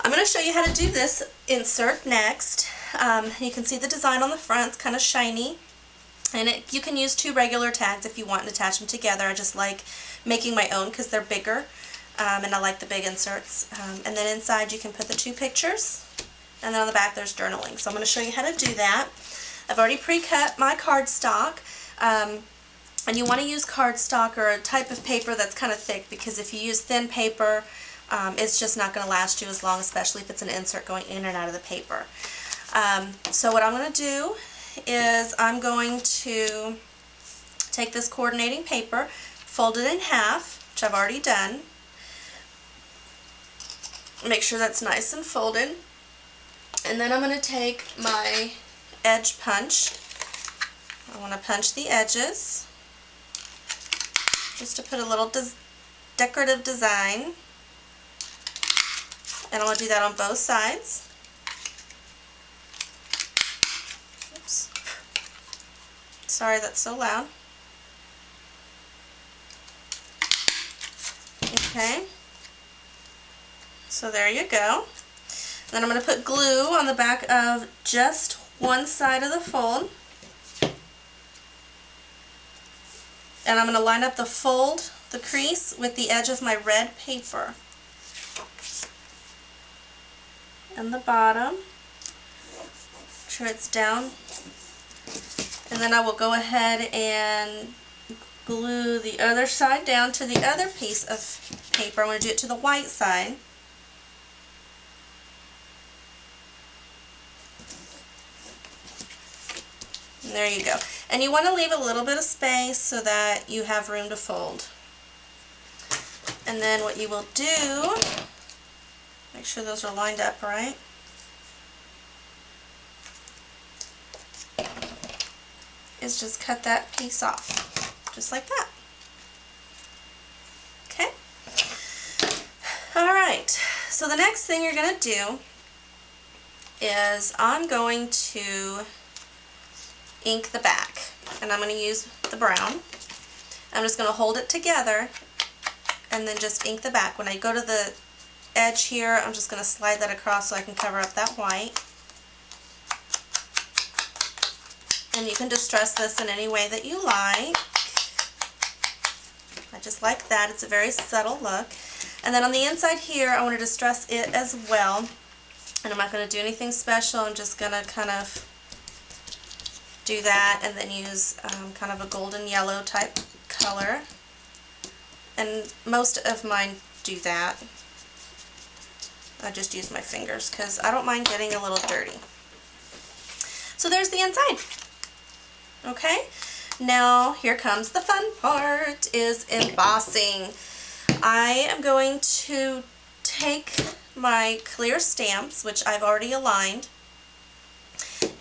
I'm going to show you how to do this insert next. You can see the design on the front. It's kind of shiny. And you can use two regular tags if you want and attach them together. I just like making my own because they're bigger, and I like the big inserts. And then inside you can put the two pictures, and then on the back there's journaling. So I'm going to show you how to do that. I've already pre-cut my cardstock, and you want to use cardstock or a type of paper that's kind of thick, because if you use thin paper, it's just not going to last you as long, especially if it's an insert going in and out of the paper. So what I'm going to do is I'm going to take this coordinating paper, fold it in half, which I've already done. Make sure that's nice and folded. And then I'm going to take my edge punch. I want to punch the edges just to put a little decorative design. And I want to do that on both sides. Oops. Sorry, that's so loud. Okay. So there you go. Then I'm going to put glue on the back of just one side of the fold. And I'm going to line up the fold, the crease, with the edge of my red paper. And the bottom. Make sure it's down. And then I will go ahead and glue the other side down to the other piece of paper. I'm going to do it to the white side. And there you go. And you want to leave a little bit of space so that you have room to fold. And then what you will do, make sure those are lined up right. Is just cut that piece off, just like that. Okay? Alright, so the next thing you're going to do is I'm going to ink the back, and I'm going to use the brown. I'm just going to hold it together and then just ink the back. When I go to the edge here, I'm just going to slide that across so I can cover up that white. And you can distress this in any way that you like. I just like that. It's a very subtle look. And then on the inside here, I want to distress it as well. And I'm not going to do anything special. I'm just going to kind of do that and then use kind of a golden yellow type color. And most of mine do that. I just use my fingers because I don't mind getting a little dirty. So there's the inside. Okay, now here comes the fun part, is embossing. I am going to take my clear stamps, which I've already aligned,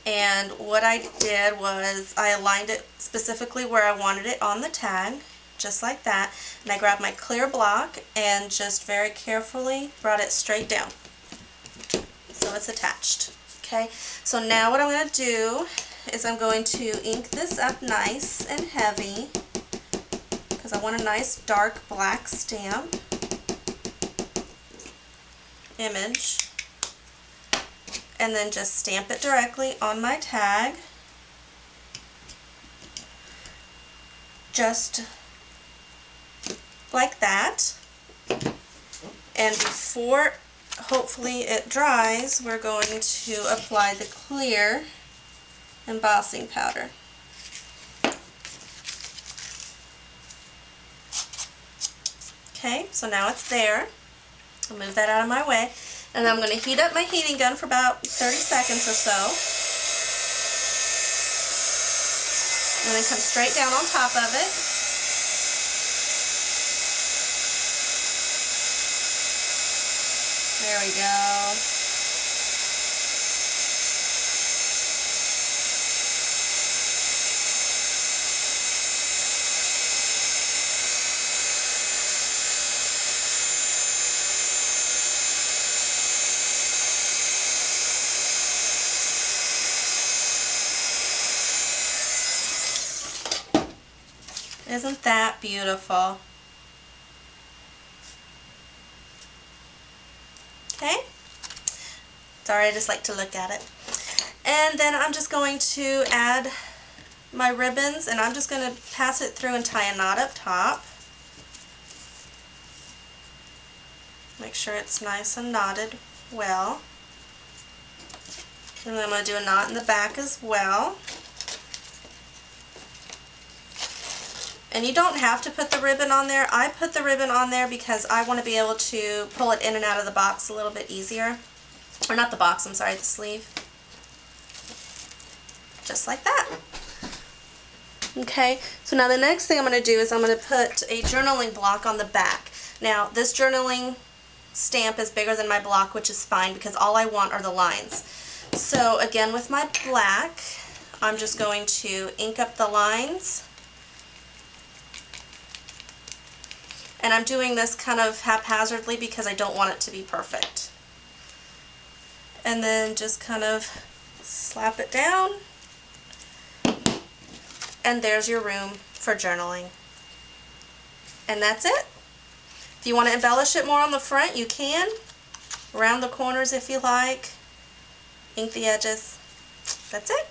and what I did was I aligned it specifically where I wanted it on the tag, just like that, and I grabbed my clear block and just very carefully brought it straight down so it's attached. Okay, so now what I'm going to do is I'm going to ink this up nice and heavy because I want a nice dark black stamp image, and then just stamp it directly on my tag, just like that. And before hopefully it dries, we're going to apply the clear embossing powder. Okay, so now it's there. I'll move that out of my way, and I'm going to heat up my heating gun for about 30 seconds or so, and then come straight down on top of it. There we go. Isn't that beautiful? Okay, Sorry, I just like to look at it. And then I'm just going to add my ribbons, and I'm just going to pass it through and tie a knot up top. Make sure it's nice and knotted well. And then I'm going to do a knot in the back as well. And you don't have to put the ribbon on there. I put the ribbon on there because I want to be able to pull it in and out of the box a little bit easier. Or not the box, I'm sorry, the sleeve. Just like that. Okay, so now the next thing I'm going to do is I'm going to put a journaling block on the back. Now, this journaling stamp is bigger than my block, which is fine because all I want are the lines. So again, with my black, I'm just going to ink up the lines. And I'm doing this kind of haphazardly because I don't want it to be perfect. And then just kind of slap it down. And there's your room for journaling. And that's it. If you want to embellish it more on the front, you can. Round the corners if you like. Ink the edges. That's it.